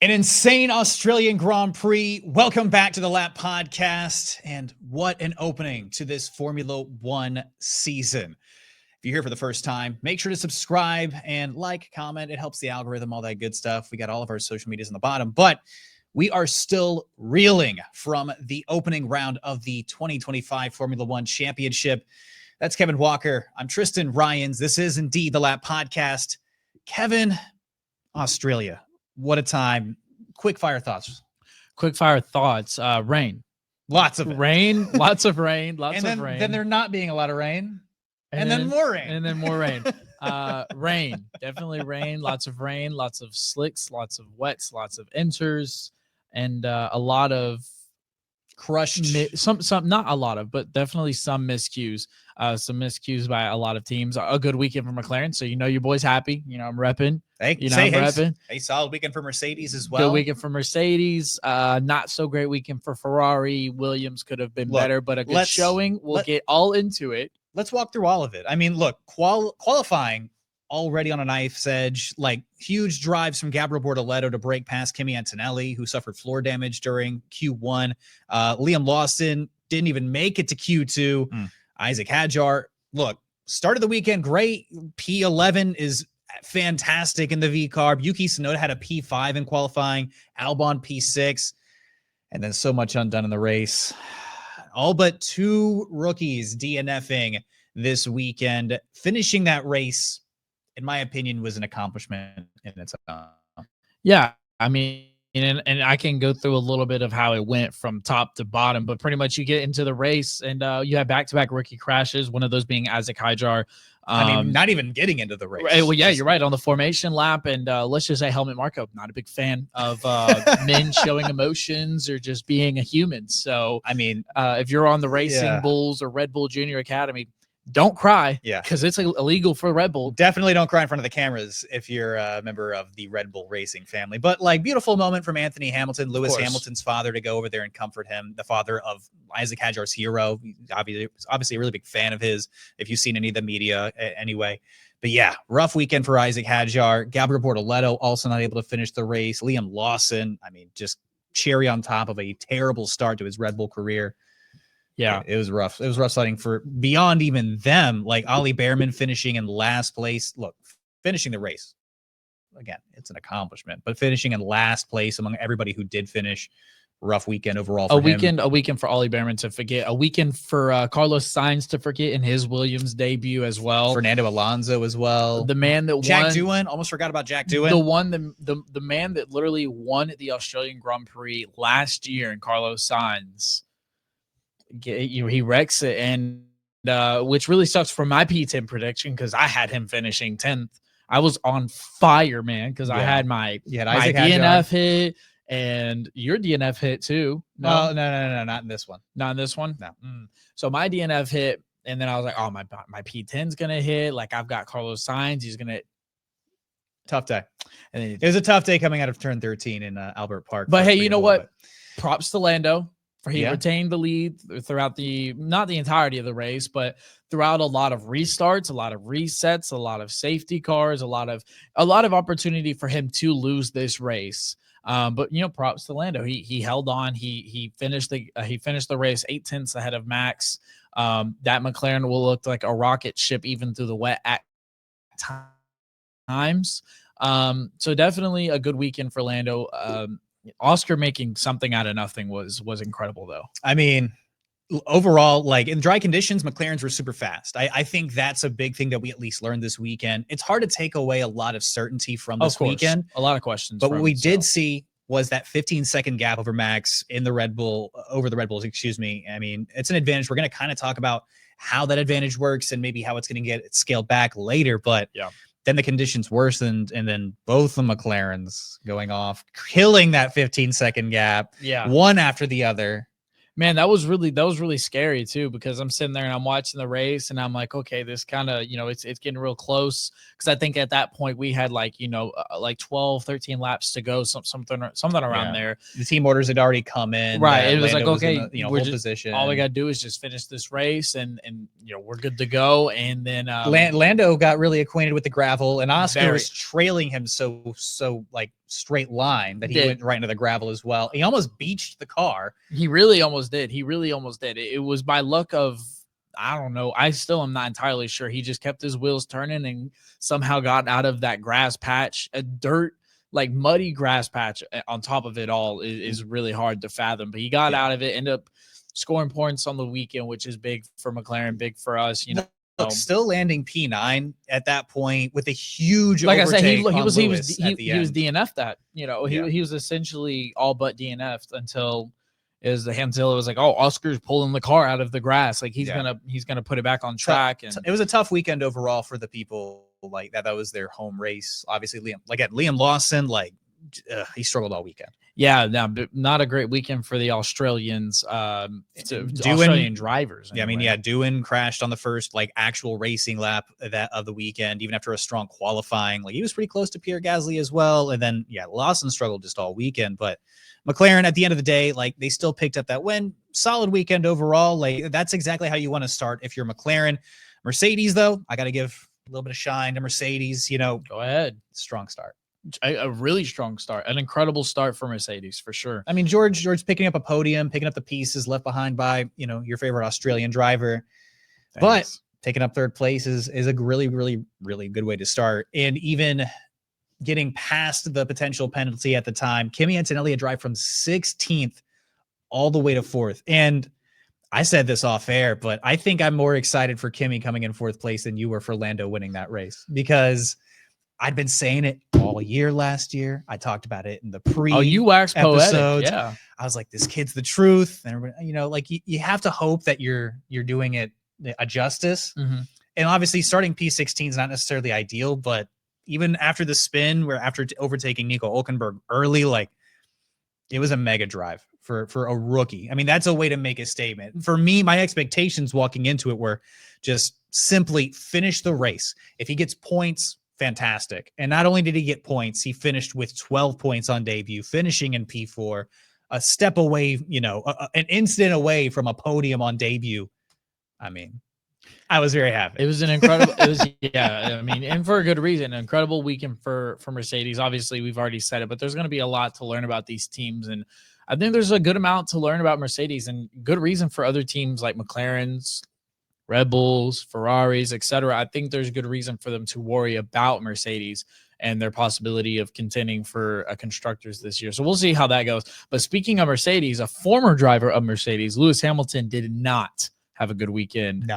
An insane Australian Grand Prix. Welcome back to the Lap Podcast. And what an opening to this Formula One season. If you're here for the first time, make sure to subscribe and like, comment. It helps the algorithm, all that good stuff. We got all of our social medias in the bottom, but we are still reeling from the opening round of the 2025 Formula One Championship. That's Kevin Walker. I'm Tristan Ryans. This is indeed the Lap Podcast. Kevin, Australia. What a time. Quick fire thoughts. Rain. Lots of it. Rain. Lots of rain. Lots of rain. Then there not being a lot of rain. And then more rain. And then more rain. Rain. Definitely rain. Lots of rain. Lots of slicks. Lots of wets. Lots of enters. And a lot of crushed. Some not a lot of, but definitely some miscues. Some miscues by a lot of teams. A good weekend for McLaren. So your boy's happy. I'm repping. Hey, I'm repping. A solid weekend for Mercedes as well. Good weekend for Mercedes. Not so great weekend for Ferrari. Williams could have been better, but a good showing. We'll get all into it. Let's walk through all of it. I mean, look, qualifying already on a knife's edge, like huge drives from Gabriel Bortoleto to break past Kimi Antonelli, who suffered floor damage during Q1. Liam Lawson didn't even make it to Q2. Isaac Hadjar, look, started the weekend great. P11 is fantastic in the V-Carb. Yuki Tsunoda had a P5 in qualifying. Albon P6. And then so much undone in the race. All but two rookies DNFing this weekend. Finishing that race, in my opinion, was an accomplishment in its own. Yeah, I mean, and I can go through a little bit of how it went from top to bottom, but pretty much you get into the race and you have back-to-back rookie crashes, one of those being Isaac Hadjar. I mean, not even getting into the race. Well, yeah, you're right. On the formation lap, and let's just say Helmut Marko, not a big fan of men showing emotions or just being a human. So, I mean, if you're on the Racing Bulls or Red Bull Junior Academy, don't cry. Yeah. Because it's illegal for Red Bull. Definitely don't cry in front of the cameras if you're a member of the Red Bull Racing family. But beautiful moment from Anthony Hamilton, Lewis Hamilton's father, to go over there and comfort him, the father of Isaac Hadjar's hero. Obviously a really big fan of his, if you've seen any of the media anyway. But yeah, rough weekend for Isaac Hadjar. Gabriel Bortoleto also not able to finish the race. Liam Lawson, I mean, just cherry on top of a terrible start to his Red Bull career. Yeah, it was rough. It was rough sledding for beyond even them. Like Ollie Behrman finishing in last place. Look, finishing the race, again, it's an accomplishment. But finishing in last place among everybody who did finish, rough weekend overall for him. A weekend for Ollie Behrman to forget. A weekend for Carlos Sainz to forget in his Williams debut as well. Fernando Alonso as well. The man that Jack Doohan. Almost forgot about Jack Doohan. The man that literally won the Australian Grand Prix last year, in Carlos Sainz. He wrecks it, and which really sucks for my P10 prediction because I had him finishing 10th. I was on fire, man, because I had my DNF hit and your DNF hit too. No, not in this one. Not in this one. No. So my DNF hit, and then I was like, oh, my P10's gonna hit. Like I've got Carlos Sainz. He's gonna. Tough day. And it was a tough day coming out of turn 13 in Albert Park. But hey, you know what? Props to Lando. He retained the lead throughout not the entirety of the race, but throughout a lot of restarts, a lot of resets, a lot of safety cars, a lot of opportunity for him to lose this race. But props to Lando. He held on. He finished the race 8/10 ahead of Max. That McLaren will look like a rocket ship even through the wet at times. So definitely a good weekend for Lando. Oscar making something out of nothing was incredible, though. I mean, overall, like in dry conditions, McLarens were super fast. I think that's a big thing that we at least learned this weekend. It's hard to take away a lot of certainty from this weekend. A lot of questions. But what we did see was that 15-second gap over Max in the Red Bull, over the Red Bulls, excuse me. I mean, it's an advantage. We're going to kind of talk about how that advantage works and maybe how it's going to get scaled back later. But yeah. Then the conditions worsened, and then both the McLarens going off, killing that 15-second gap, one after the other. Man, that was really scary too, because I'm sitting there and I'm watching the race and I'm like, okay, this kind of, it's getting real close. Because I think at that point we had like 12, 13 laps to go, something around there. The team orders had already come in. Right. It was like, okay, we're just, position. All we got to do is just finish this race and we're good to go. And then Lando got really acquainted with the gravel, and Oscar was trailing him so like straight line that he went right into the gravel as well. He almost beached the car. He really almost did. It was by luck of, I don't know. I still am not entirely sure. He just kept his wheels turning and somehow got out of that grass patch. A dirt, like muddy grass patch on top of it all is really hard to fathom. But he got out of it, ended up scoring points on the weekend, which is big for McLaren, big for us. You know, look, still landing P9 at that point with a huge like I said, he was DNF'd that. You know, he was essentially all but DNF'd until it was like, oh, Oscar's pulling the car out of the grass, like he's gonna put it back on track. And it was a tough weekend overall for the people like that. That was their home race. Obviously, Liam Lawson, he struggled all weekend. Yeah, not a great weekend for the Australians, Australian drivers. Anyway. Doohan crashed on the first actual racing lap of the weekend, even after a strong qualifying. He was pretty close to Pierre Gasly as well. And then, Lawson struggled just all weekend. But McLaren, at the end of the day, they still picked up that win. Solid weekend overall. That's exactly how you want to start if you're McLaren. Mercedes, though, I got to give a little bit of shine to Mercedes. Go ahead. Strong start. A really strong start, an incredible start for Mercedes for sure. George picking up a podium, picking up the pieces left behind by your favorite Australian driver. Thanks. But taking up third place is a really, really, really good way to start. And even getting past the potential penalty at the time, Kimi Antonelli had drive from 16th all the way to 4th. And I said this off air, but I think I'm more excited for Kimi coming in 4th place than you were for Lando winning that race, because I'd been saying it all year last year. I talked about it in the you waxed poetic. Yeah. I was like, this kid's the truth. And everybody, you have to hope that you're doing it a justice. Mm-hmm. And obviously starting P16 is not necessarily ideal, but even after the spin, where after overtaking Nico Hülkenberg early, it was a mega drive for a rookie. That's a way to make a statement. For me, my expectations walking into it were just simply finish the race. If he gets points, fantastic. And not only did he get points, he finished with 12 points on debut, finishing in P4, a step away, an instant away from a podium on debut. I was very happy. It was an incredible, and for a good reason, an incredible weekend for Mercedes. Obviously, we've already said it, but there's going to be a lot to learn about these teams. And I think there's a good amount to learn about Mercedes, and good reason for other teams like McLaren's, Red Bulls, Ferraris, etc. I think there's good reason for them to worry about Mercedes and their possibility of contending for a constructors this year. So we'll see how that goes. But speaking of Mercedes, a former driver of Mercedes, Lewis Hamilton, did not have a good weekend.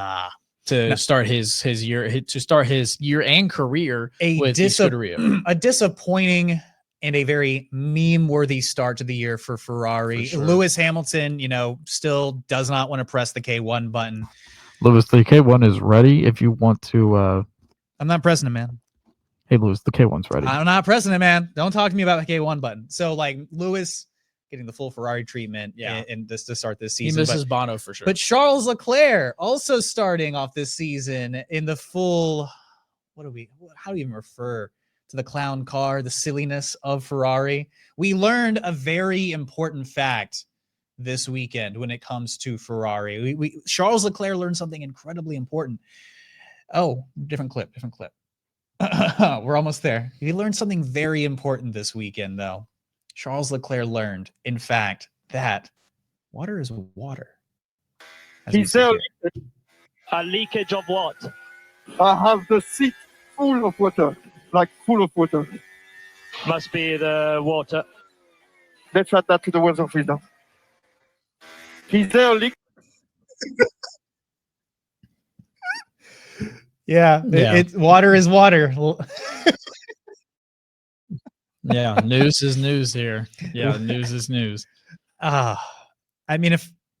Start his year and career with the Scuderia. A disappointing and a very meme-worthy start to the year for Ferrari. For sure. Lewis Hamilton, still does not want to press the K1 button. Lewis, the K1 is ready if you want to. I'm not pressing it, man. Hey, Lewis, the K1's ready. I'm not pressing it, man. Don't talk to me about the K1 button. So, Lewis getting the full Ferrari treatment in this to start this season. He misses Bono for sure. But Charles Leclerc also starting off this season in the full, how do we even refer to the clown car, the silliness of Ferrari? We learned a very important fact this weekend when it comes to Ferrari. We Charles Leclerc learned something incredibly important. Oh, different clip. We're almost there. He learned something very important this weekend, though. Charles Leclerc learned, in fact, that water is water. He said, a leakage of what? I have the seat full of water, full of water. Must be the water. Let's add that to the weather filter. Is there a leak? It's water is water. Yeah, news is news here. Yeah, news is news. I want to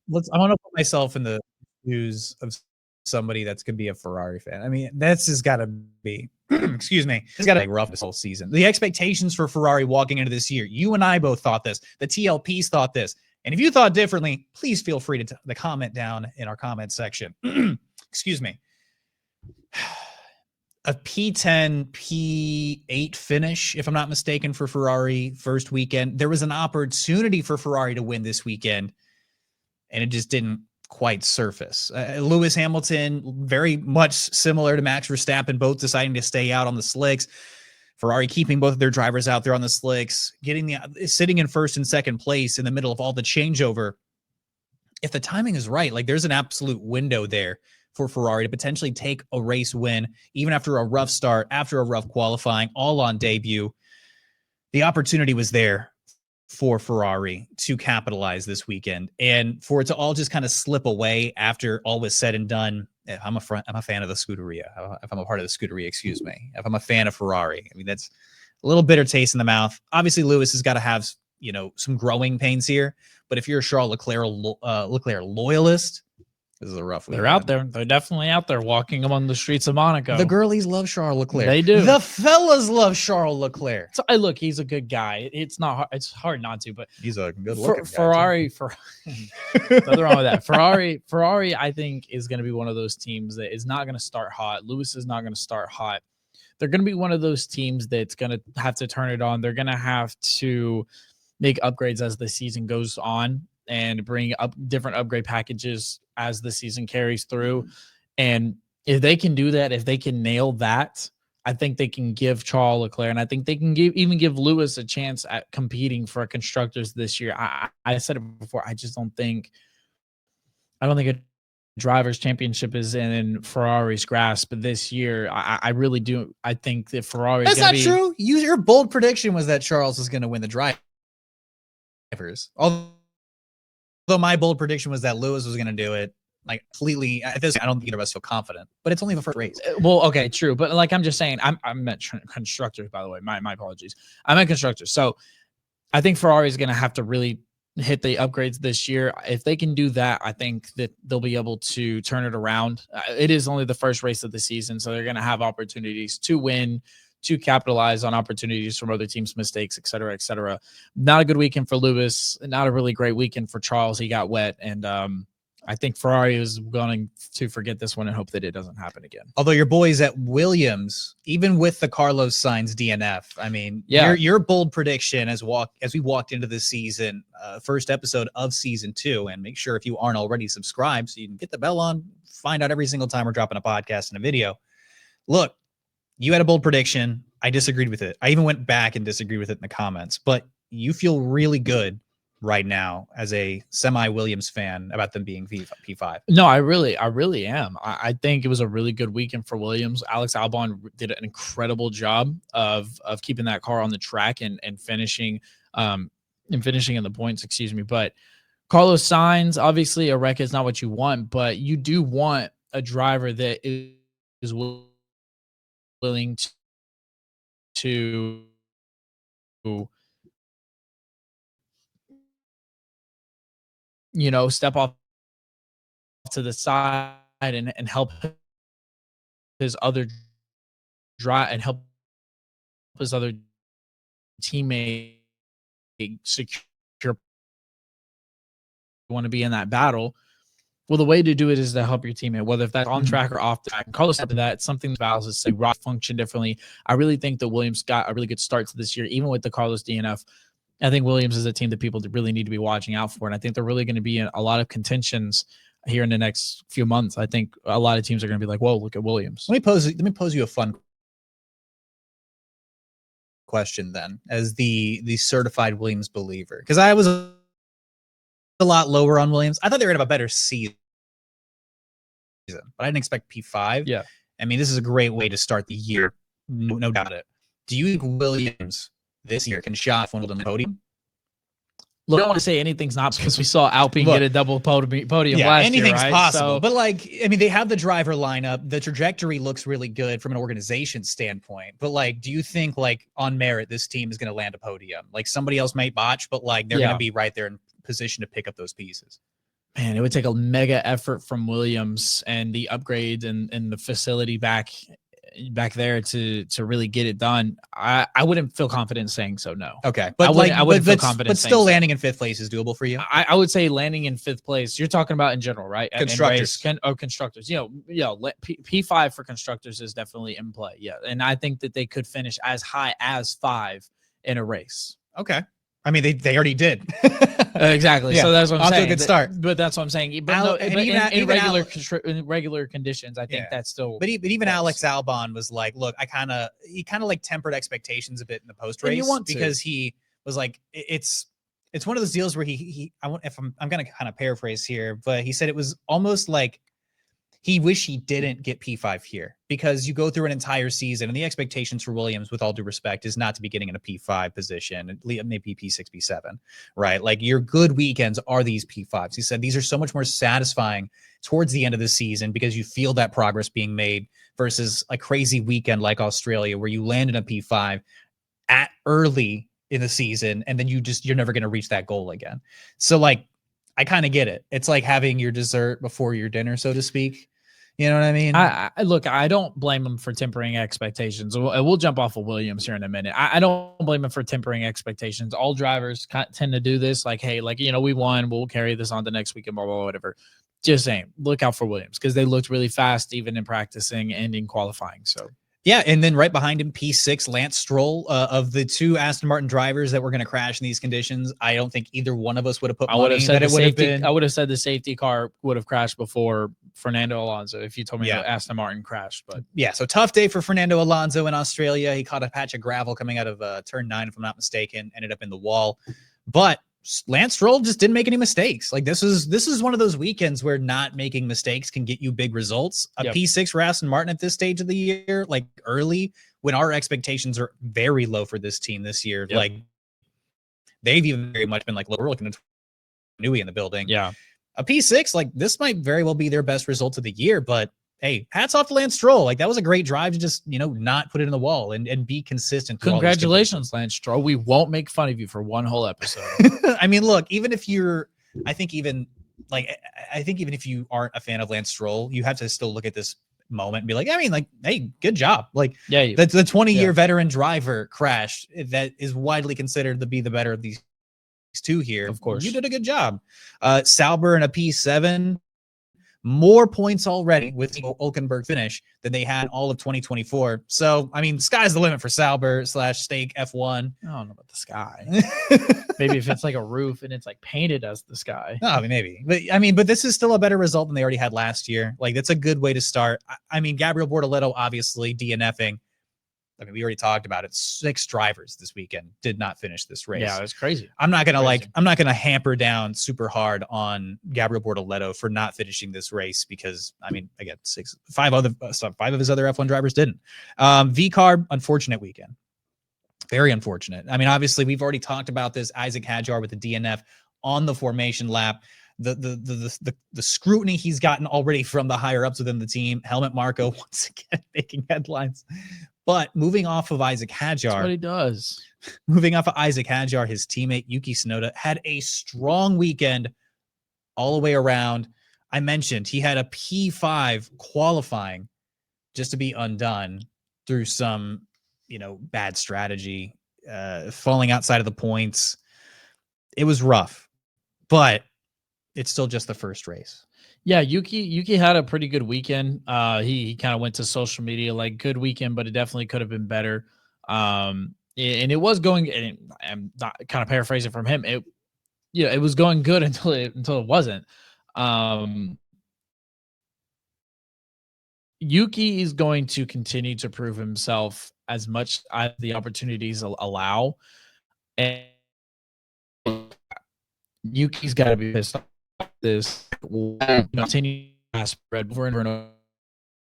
put myself in the shoes of somebody that's going to be a Ferrari fan. That's just got to be, excuse me, it's got to be rough this whole season. The expectations for Ferrari walking into this year, you and I both thought this. The TLPs thought this. And if you thought differently, please feel free to the comment down in our comment section. Excuse me. A P10, P8 finish, if I'm not mistaken, for Ferrari first weekend. There was an opportunity for Ferrari to win this weekend, and it just didn't quite surface. Lewis Hamilton, very much similar to Max Verstappen, both deciding to stay out on the slicks. Ferrari keeping both of their drivers out there on the slicks, sitting in first and second place in the middle of all the changeover. If the timing is right, like there's an absolute window there for Ferrari to potentially take a race win, even after a rough start, after a rough qualifying, all on debut. The opportunity was there for Ferrari to capitalize this weekend, and for it to all just kind of slip away after all was said and done. I'm a fan of the Scuderia. If I'm a part of the Scuderia, excuse me. If I'm a fan of Ferrari, I mean, that's a little bitter taste in the mouth. Obviously, Lewis has got to have, some growing pains here. But if you're a Charles Leclerc loyalist, this is a rough weekend. They're out there. They're definitely out there walking among the streets of Monaco. The girlies love Charles Leclerc. They do. The fellas love Charles Leclerc. So, look, he's a good guy. It's not hard. It's hard not to, but he's a good looking guy. Ferrari, nothing wrong with that. Ferrari, I think, is going to be one of those teams that is not going to start hot. Lewis is not going to start hot. They're going to be one of those teams that's going to have to turn it on. They're going to have to make upgrades as the season goes on and bring up different upgrade packages as the season carries through. And if they can do that, if they can nail that, I think they can give Charles Leclerc, and I think they can even give Lewis a chance at competing for constructors this year. I said it before. I don't think a drivers' championship is in Ferrari's grasp this year. I really do. I think that Ferrari. That's not true. Your bold prediction was that Charles was going to win the drivers. Although my bold prediction was that Lewis was going to do it, like completely. I don't think either of us feel confident, but it's only the first race. Well, okay, true, but like I'm just saying, I meant constructors. By the way, my apologies. I meant constructors. So I think Ferrari is going to have to really hit the upgrades this year. If they can do that, I think that they'll be able to turn it around. It is only the first race of the season, so they're going to have opportunities to win, to capitalize on opportunities from other teams' mistakes, et cetera, et cetera. Not a good weekend for Lewis. Not a really great weekend for Charles. He got wet. And I think Ferrari is going to forget this one and hope that it doesn't happen again. Although your boys at Williams, even with the Carlos Sainz DNF, I mean, yeah, your bold prediction as we walked into the season, first episode of season 2, and make sure if you aren't already subscribed so you can get the bell on, find out every single time we're dropping a podcast and a video. Look, you had a bold prediction. I disagreed with it. I even went back and disagreed with it in the comments. But you feel really good right now as a semi-Williams fan about them being P5. No, I really am. I think it was a really good weekend for Williams. Alex Albon did an incredible job of keeping that car on the track and finishing in the points, excuse me. But Carlos Sainz, obviously a wreck is not what you want, but you do want a driver that is willing to step off to the side and help his other teammate secure want to be in that battle. Well, the way to do it is to help your teammate, whether if that's on track or off track. And Carlos said that it's something that Valves is say rock function differently. I really think that Williams got a really good start to this year, even with the Carlos DNF. I think Williams is a team that people really need to be watching out for, and I think they're really going to be in a lot of contentions here in the next few months. I think a lot of teams are going to be like, "Whoa, look at Williams." Let me pose you a fun question then, as the certified Williams believer, because I was a lot lower on Williams. I thought they were going to have a better season, but I didn't expect P5. Yeah. I mean, this is a great way to start the year. No doubt it. Do you think Williams this year can shot on the podium? Look, I don't want to say anything's not because we saw Alpine get a double podium last year, right? Anything's possible. But they have the driver lineup. The trajectory looks really good from an organization standpoint. But do you think on merit, this team is going to land a podium? Somebody else might botch, but they're going to be right there in position to pick up those pieces. Man, it would take a mega effort from Williams and the upgrades and the facility back there to really get it done. I wouldn't feel confident saying so, no. Okay. But I wouldn't feel confident. But still landing in 5th place is doable for you? I would say landing in 5th place. You're talking about in general, right? Constructors. Constructors. P5 for constructors is definitely in play. Yeah. And I think that they could finish as high as 5 in a race. Okay. I mean, they already did. Exactly. Yeah, So that's what I'm off to a saying. good start. But that's what I'm saying. But, And but even in regular Al- in regular conditions, I think that's still. But even close. Alex Albon was like, look, he kind of like tempered expectations a bit in the post And you race want to. because he was like, it's one of those deals where I'm going to kind of paraphrase here, but he said it was almost like he wished he didn't get P5 here because you go through an entire season and the expectations for Williams, with all due respect, is not to be getting in a P5 position, maybe P6, P7, right? Like your good weekends are these P5s. He said these are so much more satisfying towards the end of the season because you feel that progress being made versus a crazy weekend like Australia where you land in a P5 at early in the season and then you're never going to reach that goal again. So like, I kind of get it. It's like having your dessert before your dinner, so to speak. You know what I mean? I look, I don't blame him for tempering expectations. We'll jump off of Williams here in a minute. I don't blame him for tempering expectations. All drivers tend to do this. Like, hey, like, we won. We'll carry this on the next weekend, blah, blah, blah, whatever. Just saying, look out for Williams because they looked really fast, even in practicing and in qualifying. So. Yeah, and then right behind him, P6, Lance Stroll. Of the two Aston Martin drivers that were going to crash in these conditions, I don't think either one of us would have put money that it would have been. I would have said the safety car would have crashed before Fernando Alonso if you told me that Aston Martin crashed. But yeah, so tough day for Fernando Alonso in Australia. He caught a patch of gravel coming out of turn 9, if I'm not mistaken, ended up in the wall. But Lance Stroll just didn't make any mistakes. Like this is one of those weekends where not making mistakes can get you big results. A P6 for Aston Martin at this stage of the year, like early, when our expectations are very low for this team this year. Like they've even very much been like, look, we're looking at Newey in the building. Yeah. A P6, like this might very well be their best result of the year, but hey, hats off to Lance Stroll. Like that was a great drive to just, not put it in the wall and be consistent. Congratulations, Lance Stroll. We won't make fun of you for one whole episode. I mean, look, I think even if you aren't a fan of Lance Stroll, you have to still look at this moment and be like, hey, good job. Like the 20-year veteran driver crashed that is widely considered to be the better of these two here. Of course. You did a good job. Sauber in a P7, more points already with the Hülkenberg finish than they had all of 2024. So, I mean, sky's the limit for Sauber / Stake F1. I don't know about the sky. Maybe if it's like a roof and it's like painted as the sky. No, maybe. But this is still a better result than they already had last year. Like, that's a good way to start. I mean, Gabriel Bortoleto, obviously, DNFing. I mean, we already talked about it. 6 drivers this weekend did not finish this race. Yeah, it's crazy. I'm not gonna hamper down super hard on Gabriel Bortoleto for not finishing this race because, I mean, again, 5 of his other F1 drivers didn't. VCARB, unfortunate weekend. Very unfortunate. I mean, obviously, we've already talked about this. Isaac Hadjar with the DNF on the formation lap. The scrutiny he's gotten already from the higher ups within the team. Helmut Marko once again making headlines. But moving off of Isaac Hadjar, that's what he does. Moving off of Isaac Hadjar, his teammate Yuki Tsunoda had a strong weekend all the way around. I mentioned he had a P5 qualifying just to be undone through some, bad strategy, falling outside of the points. It was rough, but it's still just the first race. Yeah, Yuki had a pretty good weekend. He kind of went to social media like good weekend, but it definitely could have been better. And it was going. And I'm not kind of paraphrasing from him. It was going good until it wasn't. Yuki is going to continue to prove himself as much as the opportunities allow, and Yuki's got to be pissed off. This will continue to spread over and over.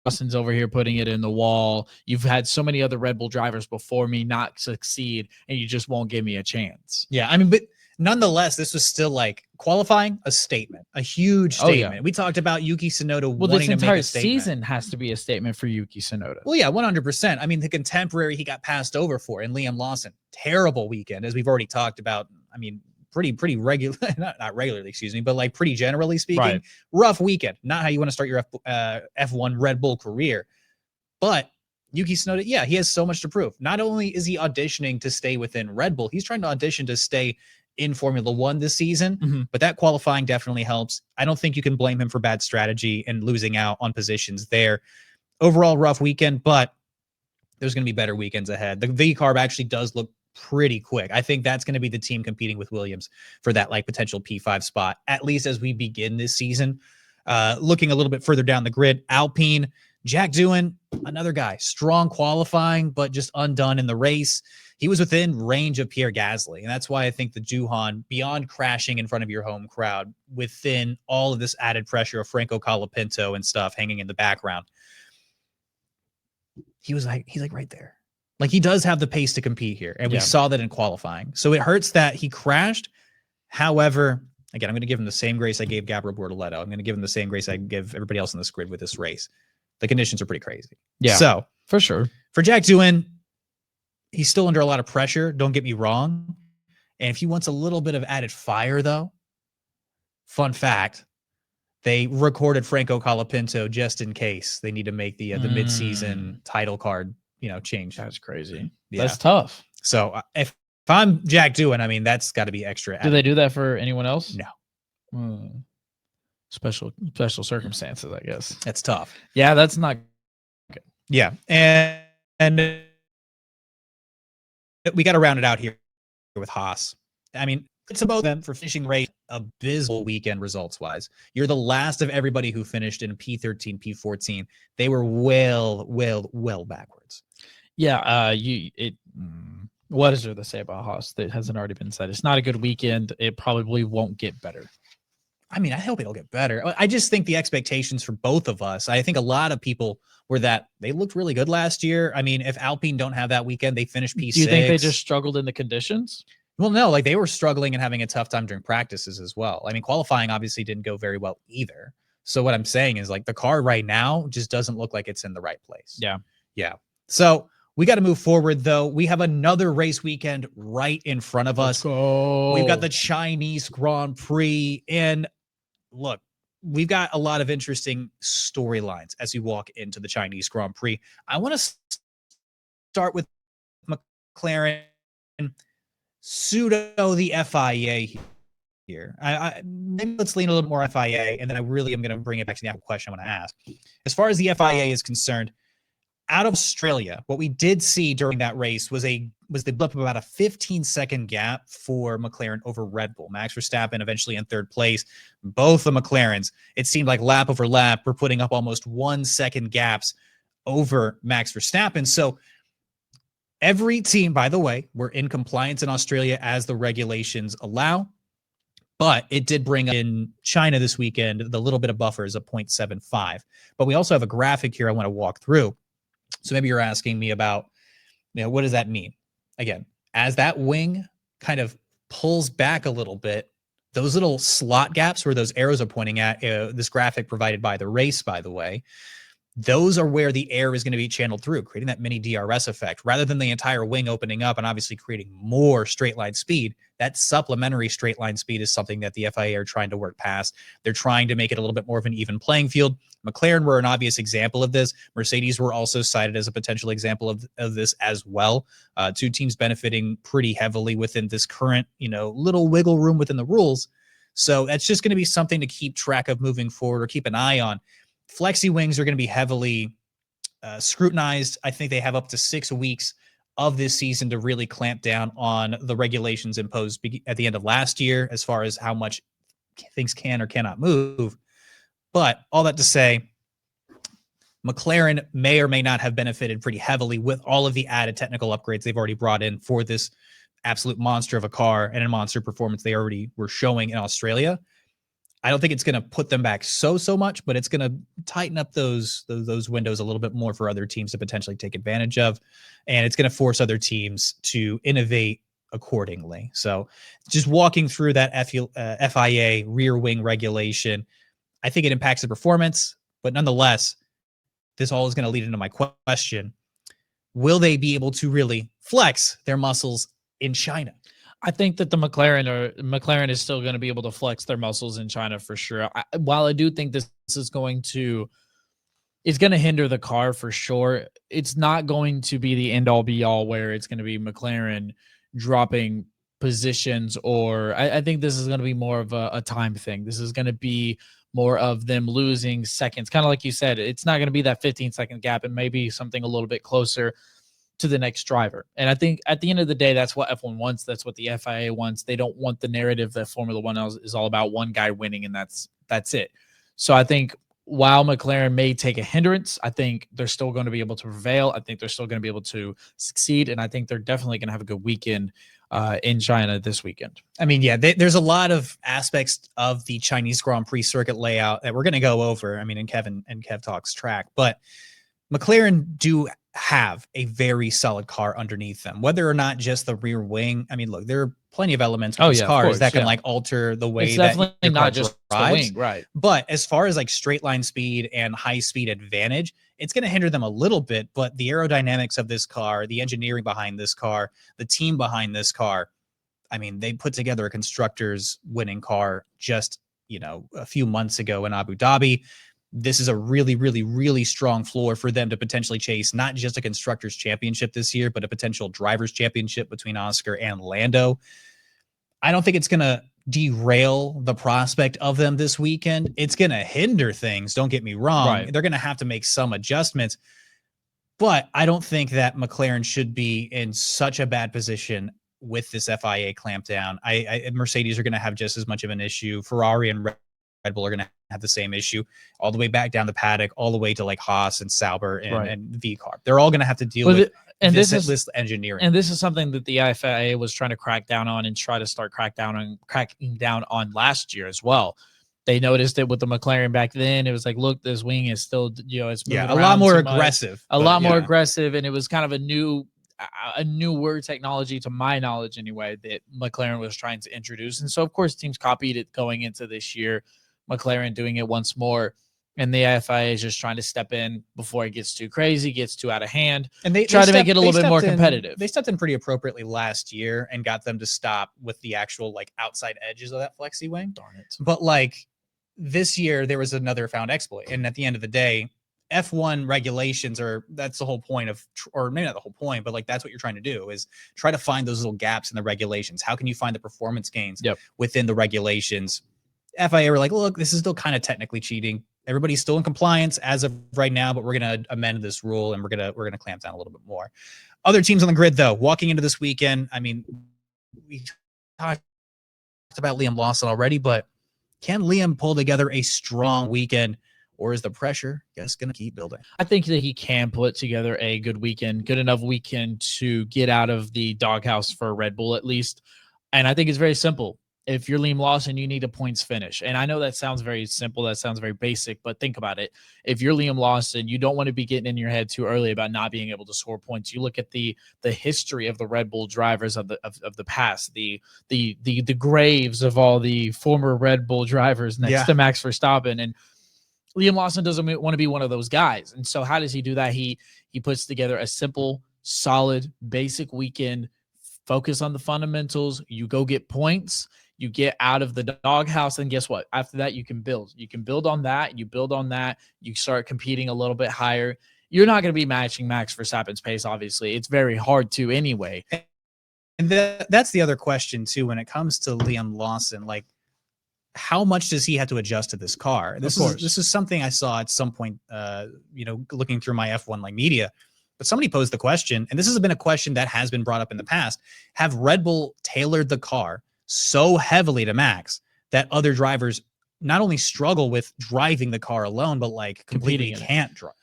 Austin's over here putting it in the wall. You've had so many other Red Bull drivers before me not succeed, and you just won't give me a chance. Yeah, I mean, but nonetheless, this was still like qualifying a statement, a huge statement. We talked about Yuki Tsunoda wanting to make a statement. This entire season has to be a statement for Yuki Tsunoda. Well, yeah, 100%. I mean, the contemporary he got passed over for, and Liam Lawson, terrible weekend, as we've already talked about. I mean, pretty regular, not regularly, excuse me, but like pretty generally speaking, rough weekend. Not how you want to start your F1 Red Bull career. But Yuki Tsunoda, yeah, he has so much to prove. Not only is he auditioning to stay within Red Bull, he's trying to audition to stay in Formula One this season, but that qualifying definitely helps. I don't think you can blame him for bad strategy and losing out on positions there. Overall, rough weekend, but there's going to be better weekends ahead. The VCARB actually does look pretty quick. I think that's going to be the team competing with Williams for that like potential P5 spot, at least as we begin this season. Looking a little bit further down the grid, Alpine, Jack Doohan, another guy, strong qualifying, but just undone in the race. He was within range of Pierre Gasly, and that's why I think the Doohan, beyond crashing in front of your home crowd, within all of this added pressure of Franco Colapinto and stuff hanging in the background, he's like right there. Like, he does have the pace to compete here, and we saw that in qualifying. So it hurts that he crashed. However, again, I'm going to give him the same grace I gave Gabriel Bortoleto. I'm going to give him the same grace I give everybody else in this grid with this race. The conditions are pretty crazy. Yeah, so for sure. For Jack Doohan, he's still under a lot of pressure. Don't get me wrong. And if he wants a little bit of added fire, though, fun fact, they recorded Franco Colapinto just in case they need to make the mid-season title card, change. That's crazy. Yeah. That's tough. So if I'm Jack Doohan, I mean, that's got to be extra. Do they do that for anyone else? No. Special circumstances, I guess. That's tough. Yeah, that's not good. Yeah. And we got to round it out here with Haas. I mean, it's about them for finishing race abysmal weekend results-wise. You're the last of everybody who finished in P13, P14. They were well backwards. Yeah, what is there to say about Haas that hasn't already been said? It's not a good weekend. It probably won't get better. I mean, I hope it'll get better. I just think the expectations for both of us, I think a lot of people were that they looked really good last year. I mean, if Alpine don't have that weekend, they finish P6. Do you think they just struggled in the conditions? Well, no, like they were struggling and having a tough time during practices as well. I mean, qualifying obviously didn't go very well either. So what I'm saying is, like, the car right now just doesn't look like it's in the right place. Yeah. So we got to move forward, though. We have another race weekend right in front of us. We've got the Chinese Grand Prix. And look, we've got a lot of interesting storylines as we walk into the Chinese Grand Prix. I want to start with McLaren, pseudo the FIA here. Maybe let's lean a little more FIA, and then I really am going to bring it back to the actual question I want to ask. As far as the FIA is concerned, out of Australia, what we did see during that race was the blip of about a 15-second gap for McLaren over Red Bull. Max Verstappen eventually in third place. Both the McLarens, it seemed like lap over lap, were putting up almost 1 second gaps over Max Verstappen. So every team, by the way, were in compliance in Australia as the regulations allow. But it did bring in China this weekend the little bit of buffers of 0.75. But we also have a graphic here I want to walk through. So maybe you're asking me about, what does that mean? Again, as that wing kind of pulls back a little bit, those little slot gaps where those arrows are pointing at, this graphic provided by the race, by the way, those are where the air is going to be channeled through, creating that mini DRS effect. Rather than the entire wing opening up and obviously creating more straight line speed, that supplementary straight line speed is something that the FIA are trying to work past. They're trying to make it a little bit more of an even playing field. McLaren were an obvious example of this. Mercedes were also cited as a potential example of this as well. Two teams benefiting pretty heavily within this current, little wiggle room within the rules. So that's just going to be something to keep track of moving forward or keep an eye on. Flexi wings are going to be heavily scrutinized. I think they have up to 6 weeks of this season to really clamp down on the regulations imposed at the end of last year as far as how much things can or cannot move. But all that to say, McLaren may or may not have benefited pretty heavily with all of the added technical upgrades they've already brought in for this absolute monster of a car and a monster performance they already were showing in Australia. I don't think it's going to put them back so much, but it's going to tighten up those windows a little bit more for other teams to potentially take advantage of. And it's going to force other teams to innovate accordingly. So just walking through that FIA rear wing regulation, I think it impacts the performance, but nonetheless, this all is going to lead into my question. Will they be able to really flex their muscles in China? I think that the McLaren is still going to be able to flex their muscles in China for sure. While I do think this is it's going to hinder the car for sure. It's not going to be the end all be all where it's going to be McLaren dropping positions, or I think this is going to be more of a time thing. This is going to be more of them losing seconds. Kind of like you said, it's not going to be that 15-second gap. It may be something a little bit closer. to the next driver. And I think at the end of the day, that's what F1 wants. That's what the FIA wants. They don't want the narrative that Formula One is all about one guy winning and that's it. So I think while McLaren may take a hindrance, I think they're still going to be able to prevail. I think they're still going to be able to succeed. And I think they're definitely going to have a good weekend in China this weekend. I mean, yeah, there's a lot of aspects of the Chinese Grand Prix circuit layout that we're going to go over. I mean, and Kev talks track, but McLaren do have a very solid car underneath them, whether or not just the rear wing. I mean, look, there are plenty of elements of these cars that can like alter the way it's that definitely not just drives, the wing, right? But as far as like straight line speed and high speed advantage, it's going to hinder them a little bit. But the aerodynamics of this car, the engineering behind this car, the team behind this car, I mean, they put together a constructors winning car just, a few months ago in Abu Dhabi. This is a really, really, really strong floor for them to potentially chase not just a constructors championship this year, but a potential drivers championship between Oscar and Lando. I don't think it's going to derail the prospect of them this weekend. It's going to hinder things. Don't get me wrong. Right. They're going to have to make some adjustments, but I don't think that McLaren should be in such a bad position with this FIA clampdown. Mercedes are going to have just as much of an issue. Ferrari and Red Bull are going to have the same issue all the way back down the paddock, all the way to like Haas and Sauber and VCARB. They're all going to have to deal with this engineering. And this is something that the FIA was trying to crack down on and try to start cracking down on last year as well. They noticed it with the McLaren back then. It was like, look, this wing is still, it's moving a lot more aggressive. More aggressive, and it was kind of a newer technology, to my knowledge anyway, that McLaren was trying to introduce. And so, of course, teams copied it going into this year. McLaren doing it once more, and the FIA is just trying to step in before it gets too crazy, gets too out of hand, and they try to make it a little bit more competitive. They stepped in pretty appropriately last year and got them to stop with the actual like outside edges of that flexi wing. Darn it. But like this year, there was another found exploit, and at the end of the day, F1 regulations that's the whole point of, or maybe not the whole point, but like that's what you're trying to do is try to find those little gaps in the regulations. How can you find the performance gains within the regulations? FIA were like, look, this is still kind of technically cheating. Everybody's still in compliance as of right now, but we're going to amend this rule and we're going to clamp down a little bit more. Other teams on the grid, though, walking into this weekend, I mean, we talked about Liam Lawson already, but can Liam pull together a strong weekend, or is the pressure just going to keep building? I think that he can put together a good enough weekend to get out of the doghouse for Red Bull at least. And I think it's very simple. If you're Liam Lawson, you need a points finish. And I know that sounds very simple. That sounds very basic, but think about it. If you're Liam Lawson, you don't want to be getting in your head too early about not being able to score points. You look at the history of the Red Bull drivers of the past, the graves of all the former Red Bull drivers next to Max Verstappen. And Liam Lawson doesn't want to be one of those guys. And so how does he do that? He puts together a simple, solid, basic weekend, focus on the fundamentals. You go get points. You get out of the doghouse, and guess what? After that, you can build. You can build on that. You build on that. You start competing a little bit higher. You're not going to be matching Max Verstappen's pace, obviously. It's very hard to anyway. And that's the other question, too, when it comes to Liam Lawson. Like, how much does he have to adjust to this car? This is something I saw at some point, looking through my F1 like media. But somebody posed the question, and this has been a question that has been brought up in the past. Have Red Bull tailored the car so heavily to Max that other drivers not only struggle with driving the car alone, but like completely can't drive?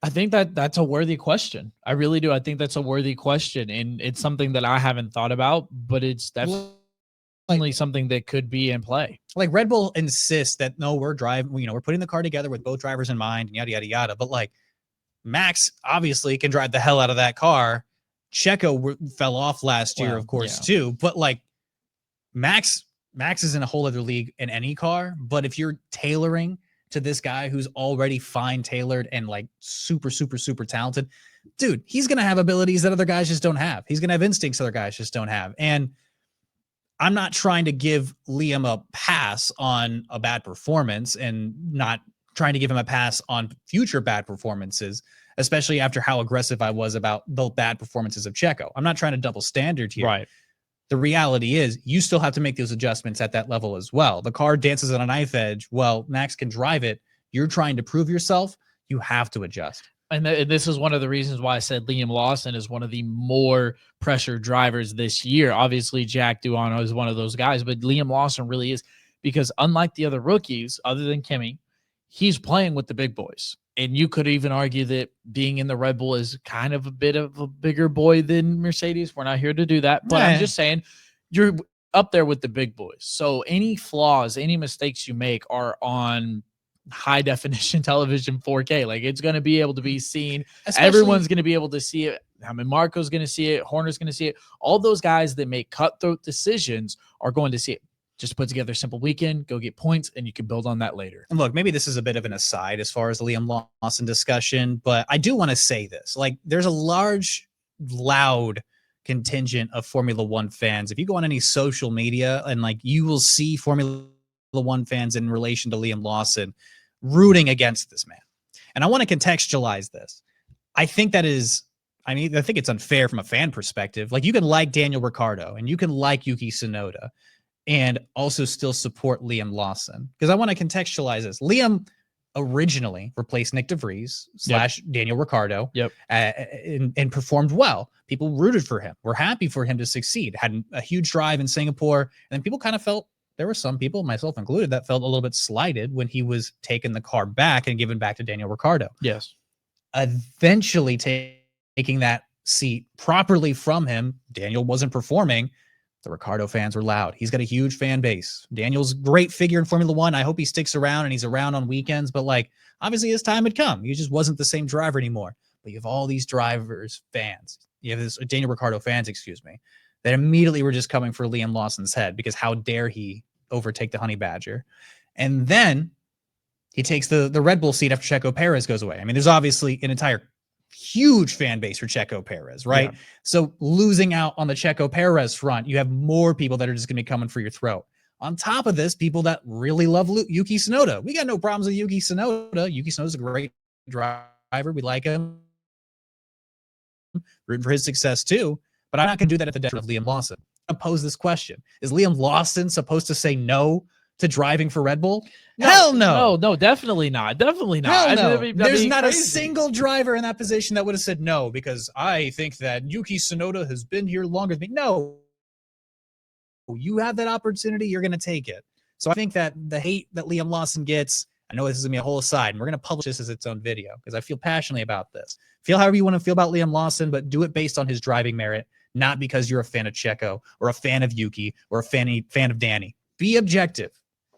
I think that's a worthy question. I really do. I think that's a worthy question. And it's something that I haven't thought about, but it's definitely something that could be in play. Like Red Bull insists that no, we're driving, we're putting the car together with both drivers in mind and yada, yada, yada. But like Max obviously can drive the hell out of that car. Checo fell off last year, of course, too. But like, Max is in a whole other league in any car, but if you're tailoring to this guy who's already fine tailored and like super, super, super talented, dude, he's going to have abilities that other guys just don't have. He's going to have instincts other guys just don't have. And I'm not trying to give Liam a pass on a bad performance and not trying to give him a pass on future bad performances, especially after how aggressive I was about the bad performances of Checo. I'm not trying to double standard here. Right. The reality is you still have to make those adjustments at that level as well. The car dances on a knife edge. Well, Max can drive it. You're trying to prove yourself. You have to adjust. And this is one of the reasons why I said Liam Lawson is one of the more pressure drivers this year. Obviously, Jack Duano is one of those guys, but Liam Lawson really is, because unlike the other rookies, other than Kimi, he's playing with the big boys. And you could even argue that being in the Red Bull is kind of a bit of a bigger boy than Mercedes. We're not here to do that. But I'm just saying, you're up there with the big boys. So any flaws, any mistakes you make are on high definition television 4K. Like, it's going to be able to be seen. Everyone's going to be able to see it. I mean, Marco's going to see it. Horner's going to see it. All those guys that make cutthroat decisions are going to see it. Just put together a simple weekend, go get points, and you can build on that later. And look, maybe this is a bit of an aside as far as the Liam Lawson discussion, but I do want to say this. Like, there's a large, loud contingent of Formula One fans. If you go on any social media, and like, you will see Formula One fans in relation to Liam Lawson rooting against this man. And I want to contextualize this. I think it's unfair from a fan perspective. Like, you can like Daniel Ricciardo and you can like Yuki Tsunoda and also still support Liam Lawson, because I want to contextualize this. Liam originally replaced Nick DeVries / Daniel Ricciardo and performed well. People rooted for him. We're happy for him to succeed. Had a huge drive in Singapore, and then people kind of felt, there were some people, myself included, that felt a little bit slighted when he was taking the car back and given back to Daniel Ricciardo. Yes. Eventually taking that seat properly from him, Daniel wasn't performing. The Ricciardo fans were loud. He's got a huge fan base. Daniel's a great figure in Formula One. I hope he sticks around and he's around on weekends, but like, obviously his time had come. He just wasn't the same driver anymore. But you have all these drivers, fans. You have this Daniel Ricciardo fans, that immediately were just coming for Liam Lawson's head, because how dare he overtake the Honey Badger. And then he takes the Red Bull seat after Checo Perez goes away. I mean, there's obviously an entire huge fan base for Checo Perez, right? Yeah. So losing out on the Checo Perez front, you have more people that are just going to be coming for your throat. On top of this, people that really love Yuki Tsunoda. We got no problems with Yuki Tsunoda. Yuki Tsunoda's a great driver. We like him. Rooting for his success too. But I'm not going to do that at the detriment of Liam Lawson. I'm going to pose this question. Is Liam Lawson supposed to say no to driving for Red Bull? No, hell no. No, definitely not. Definitely not. Hell no. There's not crazy. A single driver in that position that would have said no, because I think that Yuki Tsunoda has been here longer than me. No. You have that opportunity, you're going to take it. So I think that the hate that Liam Lawson gets, I know this is going to be a whole aside, and we're going to publish this as its own video because I feel passionately about this. Feel however you want to feel about Liam Lawson, but do it based on his driving merit, not because you're a fan of Checo or a fan of Yuki or a fan of Danny. Be objective.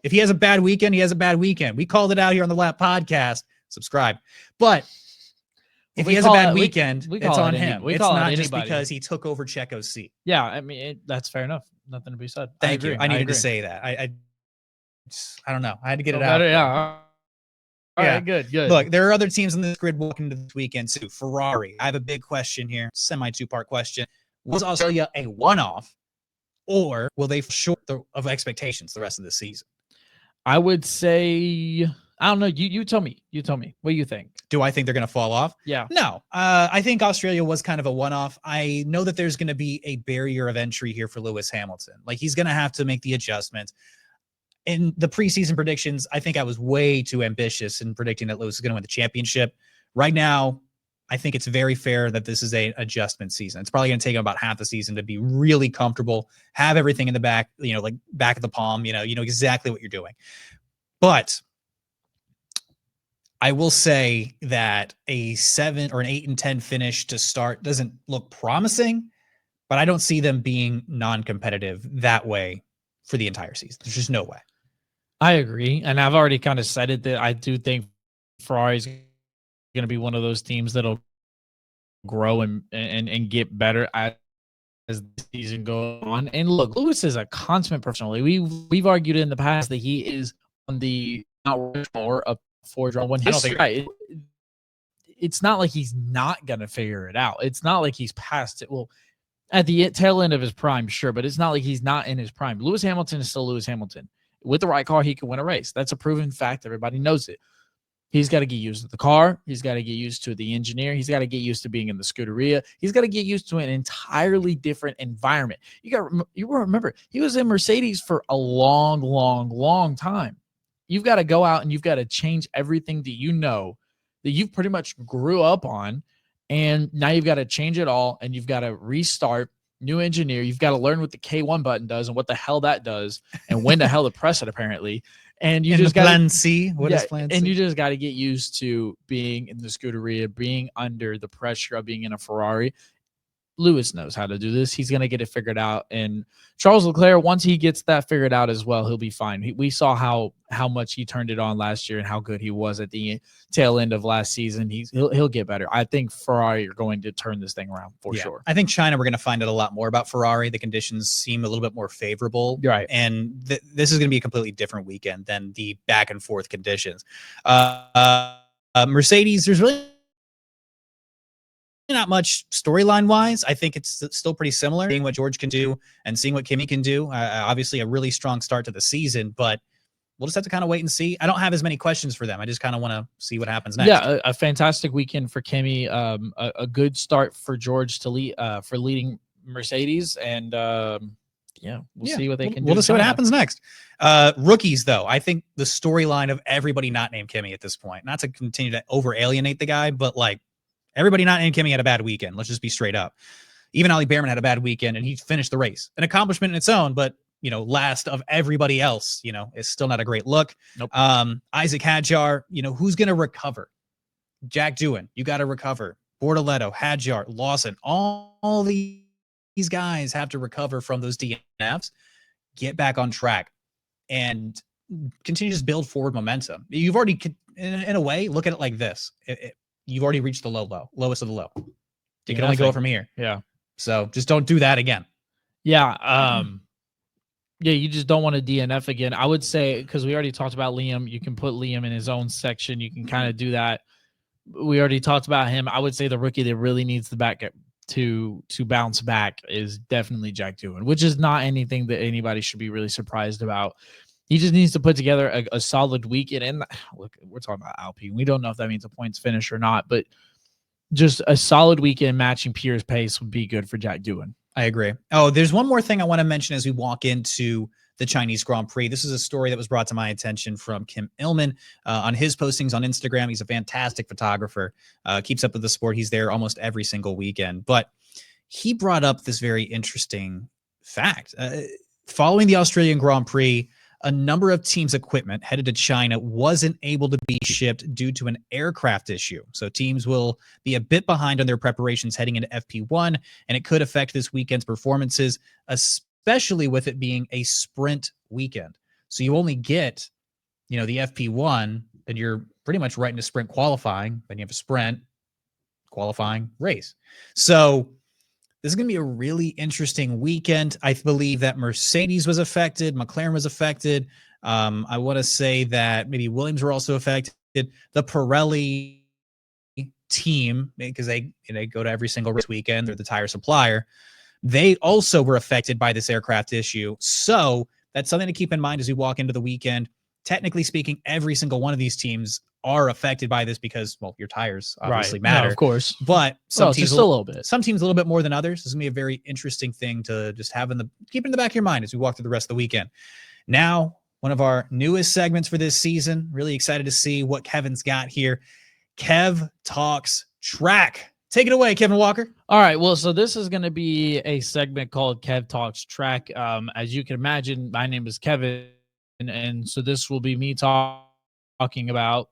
If he has a bad weekend, he has a bad weekend. We called it out here on the Lap Podcast. Subscribe. But if he has a bad weekend, it's on him. It's not just because he took over Checo's seat. Yeah, I mean, that's fair enough. Nothing to be said. Thank you. I needed to say that. I don't know. I had to get it out. Yeah. All right, good. Look, there are other teams in this grid walking into this weekend too. Ferrari. I have a big question here, semi-two-part question. Was Australia a one-off, or will they fall short of expectations the rest of the season? I would say, I don't know. You tell me. What do you think? Do I think they're going to fall off? Yeah. No. I think Australia was kind of a one-off. I know that there's going to be a barrier of entry here for Lewis Hamilton. Like, he's going to have to make the adjustment. In the preseason predictions, I think I was way too ambitious in predicting that Lewis is going to win the championship. Right now, I think it's very fair that this is an adjustment season. It's probably going to take him about half the season to be really comfortable, have everything in the back, like back of the palm, you know exactly what you're doing. But I will say that a 7 or an 8 and 10 finish to start doesn't look promising, but I don't see them being non-competitive that way for the entire season. There's just no way. I agree. And I've already kind of said it that I do think Ferrari's going to be one of those teams that'll grow and get better as the season goes on. And look, Lewis is a consummate professional. We've argued in the past that he is on the more of Ford one history. It's not like he's not going to figure it out. It's not like he's past it. Well, at the tail end of his prime, sure, but it's not like he's not in his prime. Lewis Hamilton is still Lewis Hamilton. With the right car, he can win a race. That's a proven fact. Everybody knows it. He's got to get used to the car. He's got to get used to the engineer. He's got to get used to being in the Scuderia. He's got to get used to an entirely different environment. You remember, he was in Mercedes for a long, long, long time. You've got to go out and you've got to change everything that you know that you've pretty much grew up on, and now you've got to change it all, and you've got to restart, new engineer. You've got to learn what the K1 button does and what the hell that does, and when the hell to press it apparently. And you just got Plan C. What is Plan C? And you just got to get used to being in the Scuderia, being under the pressure of being in a Ferrari. Lewis knows how to do this. He's going to get it figured out. And Charles Leclerc, once he gets that figured out as well, he'll be fine. We saw how much he turned it on last year and how good he was at the tail end of last season. He'll get better. I think Ferrari are going to turn this thing around for sure. I think China, we're going to find out a lot more about Ferrari. The conditions seem a little bit more favorable. Right. And this is going to be a completely different weekend than the back and forth conditions. Mercedes, there's really not much storyline wise. I think it's still pretty similar, seeing what George can do and seeing what Kimi can do. Obviously a really strong start to the season, but we'll just have to kind of wait and see. I don't have as many questions for them. I just kind of want to see what happens next. Yeah, a fantastic weekend for Kimi. A good start for George to lead for leading Mercedes, and we'll see what they can do. We'll just see what happens next. Rookies, though, I think the storyline of everybody not named Kimi at this point, not to continue to over alienate the guy, but like, everybody not named Kimi had a bad weekend. Let's just be straight up. Even Ollie Behrman had a bad weekend, and he finished the race. An accomplishment in its own, but, last of everybody else, is still not a great look. Nope. Isaac Hadjar, who's going to recover? Jack Doohan, you got to recover. Bortoletto, Hadjar, Lawson, all these guys have to recover from those DNFs, get back on track, and continue to just build forward momentum. You've already, in a way, look at it like this. You've already reached the lowest of the low. You can only go from here. Yeah. So just don't do that again. Yeah. You just don't want to DNF again. I would say, because we already talked about Liam, you can put Liam in his own section. You can kind of do that. We already talked about him. I would say the rookie that really needs the back to bounce back is definitely Jack Doohan, which is not anything that anybody should be really surprised about. He just needs to put together a solid weekend. And look, we're talking about Alpine. We don't know if that means a points finish or not, but just a solid weekend matching Pierre's pace would be good for Jack Doohan. I agree. Oh, there's one more thing I want to mention as we walk into the Chinese Grand Prix. This is a story that was brought to my attention from Kim Illman on his postings on Instagram. He's a fantastic photographer, keeps up with the sport. He's there almost every single weekend. But he brought up this very interesting fact. Following the Australian Grand Prix, a number of teams' equipment headed to China wasn't able to be shipped due to an aircraft issue. So teams will be a bit behind on their preparations heading into FP1, and it could affect this weekend's performances, especially with it being a sprint weekend. So you only get, the FP1, and you're pretty much right into sprint qualifying. Then you have a sprint qualifying race. So this is going to be a really interesting weekend. I believe that Mercedes was affected. McLaren was affected. I want to say that maybe Williams were also affected. The Pirelli team, because they go to every single race weekend, they're the tire supplier. They also were affected by this aircraft issue. So that's something to keep in mind as we walk into the weekend. Technically speaking, every single one of these teams are affected by this because, well, your tires obviously matter. No, of course. But some teams just a little bit. Some teams a little bit more than others. This is gonna be a very interesting thing to just have keep in the back of your mind as we walk through the rest of the weekend. Now, one of our newest segments for this season. Really excited to see what Kevin's got here. Kev Talks Track. Take it away, Kevin Walker. All right. Well, so this is going to be a segment called Kev Talks Track. As you can imagine, my name is Kevin, and so this will be me talking about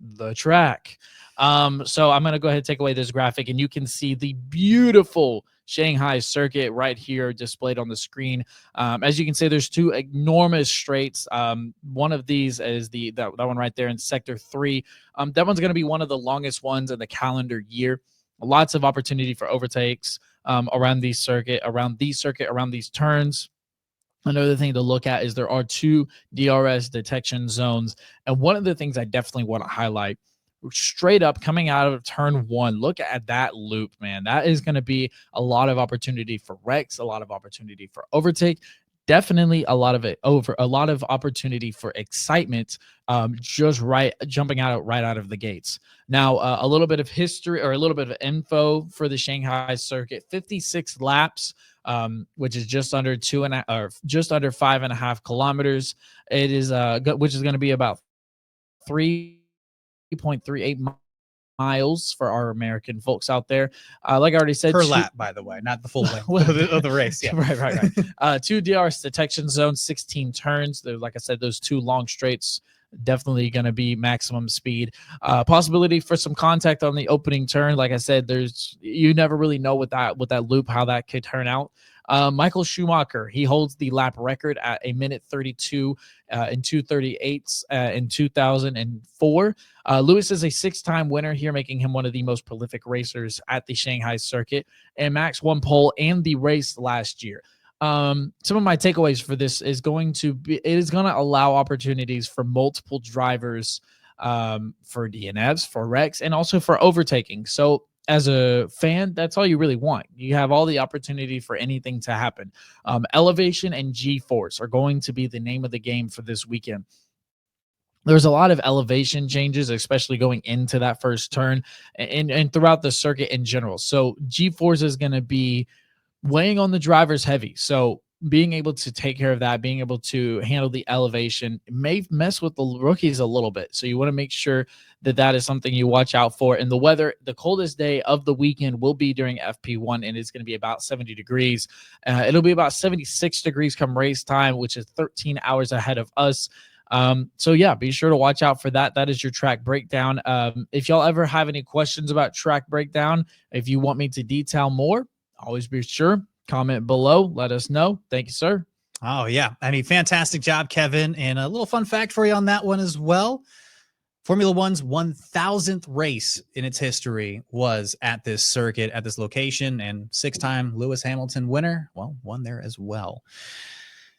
the track. So I'm going to go ahead and take away this graphic, and you can see the beautiful Shanghai circuit right here displayed on the screen. As you can see, there's two enormous straights. One of these is that one right there in sector 3. That one's going to be one of the longest ones in the calendar year. Lots of opportunity for overtakes around these turns. Another thing to look at is there are 2 DRS detection zones. And one of the things I definitely want to highlight, straight up coming out of turn 1, look at that loop, man. That is going to be a lot of opportunity for wrecks, a lot of opportunity for overtake, definitely a lot of opportunity for excitement, jumping out right out of the gates. Now, a little bit of history or a little bit of info for the Shanghai circuit: 56 laps, which is just under 5.5 kilometers. It is which is going to be about 3 3.38 miles for our American folks out there. Like I already said, per lap, by the way, not the full length of the race. Yeah. right. 2 DRS detection zones, 16 turns. Like I said, those 2 long straights, definitely going to be maximum speed. Possibility for some contact on the opening turn. Like I said, you never really know with that loop how that could turn out. Michael Schumacher, he holds the lap record at 1:32 and 2:38 in 2004. Lewis is a 6-time winner here, making him one of the most prolific racers at the Shanghai circuit. And Max won pole and the race last year. Some of my takeaways for this is going to allow opportunities for multiple drivers for DNFs, for wrecks, and also for overtaking. So as a fan, that's all you really want. You have all the opportunity for anything to happen. Elevation and G-force are going to be the name of the game for this weekend. There's a lot of elevation changes, especially going into that first turn and throughout the circuit in general. So G-force is going to be weighing on the drivers heavy. So being able to take care of that, being able to handle the elevation may mess with the rookies a little bit. So you want to make sure that is something you watch out for. And the weather, the coldest day of the weekend will be during FP1, and it's going to be about 70 degrees. It'll be about 76 degrees come race time, which is 13 hours ahead of us. So yeah, be sure to watch out for that. That is your track breakdown. If y'all ever have any questions about track breakdown, if you want me to detail more, always be sure, comment below, let us know. Thank you, sir. Oh, yeah. I mean, fantastic job, Kevin. And a little fun fact for you on that one as well. Formula One's 1,000th race in its history was at this circuit, at this location, and 6-time Lewis Hamilton winner, well, won there as well.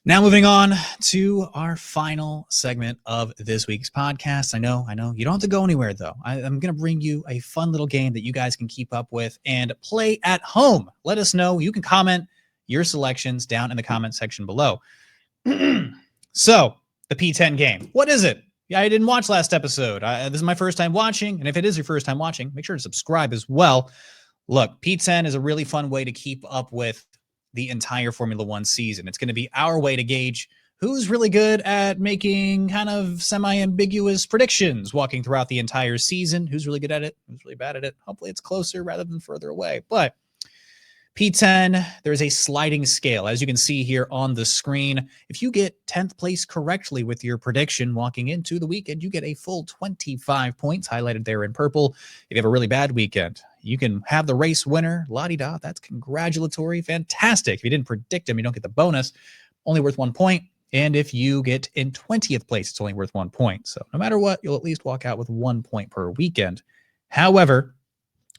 Now moving on to our final segment of this week's podcast. I know. You don't have to go anywhere, though. I'm going to bring you a fun little game that you guys can keep up with and play at home. Let us know. You can comment your selections down in the comment section below. So, the P10 game. What is it? Yeah, I didn't watch last episode. This is my first time watching, and if it is your first time watching, make sure to subscribe as well. Look, P10 is a really fun way to keep up with the entire Formula One season. It's going to be our way to gauge who's really good at making kind of semi-ambiguous predictions walking throughout the entire season, who's really good at it, who's really bad at it. Hopefully it's closer rather than further away. But P10, there's a sliding scale. As you can see here on the screen, if you get 10th place correctly with your prediction walking into the weekend, you get a full 25 points highlighted there in purple. If you have a really bad weekend, you can have the race winner, la-di-da, that's congratulatory, fantastic. If you didn't predict him, you don't get the bonus, only worth 1 point. And if you get in 20th place, it's only worth 1 point. So no matter what, you'll at least walk out with 1 point per weekend. However,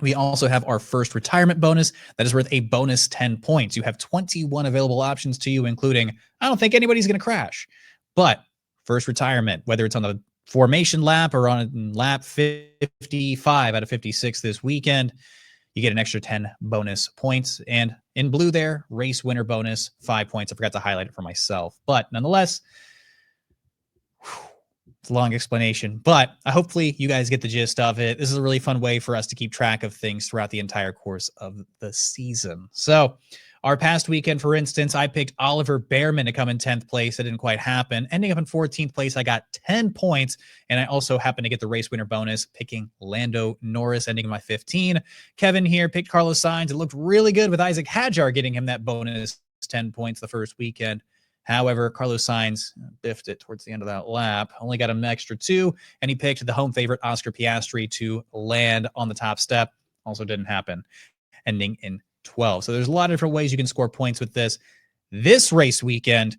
we also have our first retirement bonus that is worth a bonus 10 points. You have 21 available options to you, including, I don't think anybody's going to crash. But first retirement, whether it's on the formation lap or on lap 55 out of 56 this weekend, you get an extra 10 bonus points. And in blue there, race winner bonus, 5 points. I forgot to highlight it for myself. But nonetheless, it's a long explanation, but hopefully you guys get the gist of it. This is a really fun way for us to keep track of things throughout the entire course of the season. So our past weekend, for instance, I picked Oliver Behrman to come in 10th place. That didn't quite happen. Ending up in 14th place, I got 10 points, and I also happened to get the race winner bonus, picking Lando Norris, ending in my 15. Kevin here picked Carlos Sainz. It looked really good with Isaac Hadjar getting him that bonus 10 points the first weekend. However, Carlos Sainz biffed it towards the end of that lap, only got him an extra 2, and he picked the home favorite Oscar Piastri to land on the top step. Also didn't happen, ending in 12. So there's a lot of different ways you can score points with this. This race weekend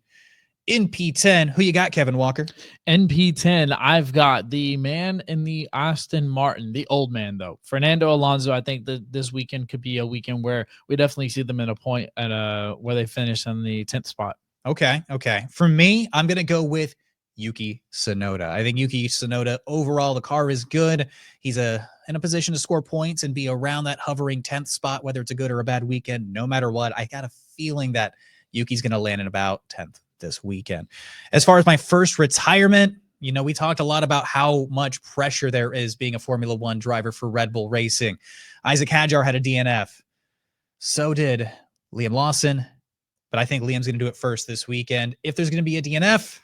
in P10, who you got, Kevin Walker? In P10, I've got the man in the Aston Martin, the old man, though. Fernando Alonso. I think that this weekend could be a weekend where we definitely see them in a point at where they finish in the 10th spot. Okay. For me, I'm going to go with Yuki Tsunoda. I think Yuki Tsunoda, overall, the car is good. He's in a position to score points and be around that hovering 10th spot, whether it's a good or a bad weekend. No matter what, I got a feeling that Yuki's going to land in about 10th this weekend. As far as my first retirement, we talked a lot about how much pressure there is being a Formula One driver for Red Bull Racing. Isaac Hadjar had a DNF. So did Liam Lawson. But I think Liam's going to do it first this weekend. If there's going to be a DNF,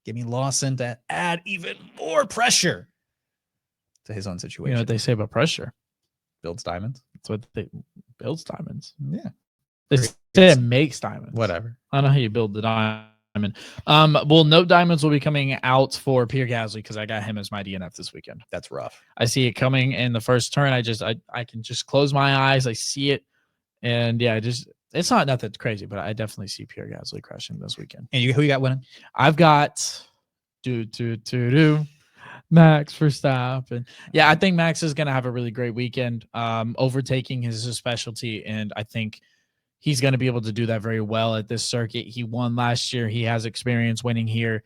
give me Lawson to add even more pressure to his own You situation. know what they say about pressure? Builds diamonds. That's what they builds diamonds. Yeah. They say it makes diamonds. Whatever. I don't know how you build the diamond. Well, no diamonds will be coming out for Pierre Gasly because I got him as my DNF this weekend. That's rough. I see it coming in the first turn. I can just close my eyes. I see it, and yeah, it's not nothing crazy, but I definitely see Pierre Gasly crashing this weekend. And who you got winning? I've got Max Verstappen. Yeah, I think Max is going to have a really great weekend. Overtaking is his specialty, and I think he's going to be able to do that very well at this circuit. He won last year. He has experience winning here.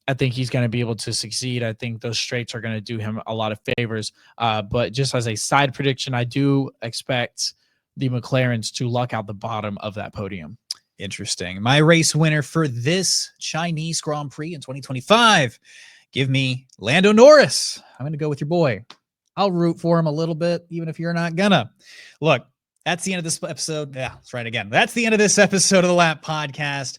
I think he's going to be able to succeed. I think those straights are going to do him a lot of favors. But just as a side prediction, I do expect the McLarens to luck out the bottom of that podium. Interesting. My race winner for this Chinese Grand Prix in 2025. Give me Lando Norris. I'm going to go with your boy. I'll root for him a little bit, even if you're not gonna. Look, that's the end of this episode. Yeah, let's try it again. That's the end of this episode of the Lap Podcast.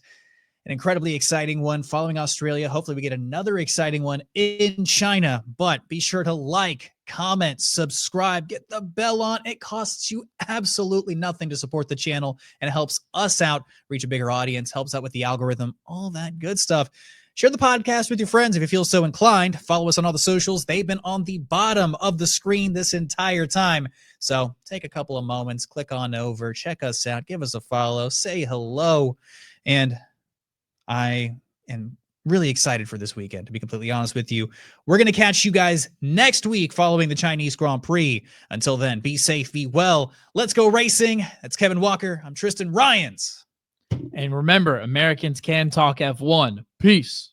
An incredibly exciting one following Australia. Hopefully we get another exciting one in China. But be sure to like, comment, subscribe, get the bell on. It costs you absolutely nothing to support the channel, and it helps us out, reach a bigger audience, helps out with the algorithm, all that good stuff. Share the podcast with your friends if you feel so inclined. Follow us on all the socials. They've been on the bottom of the screen this entire time. So take a couple of moments, click on over, check us out, give us a follow, say hello. And I am really excited for this weekend, to be completely honest with you. We're going to catch you guys next week following the Chinese Grand Prix. Until then, be safe, be well. Let's go racing. That's Kevin Walker. I'm Tristan Ryans. And remember, Americans can talk F1. Peace.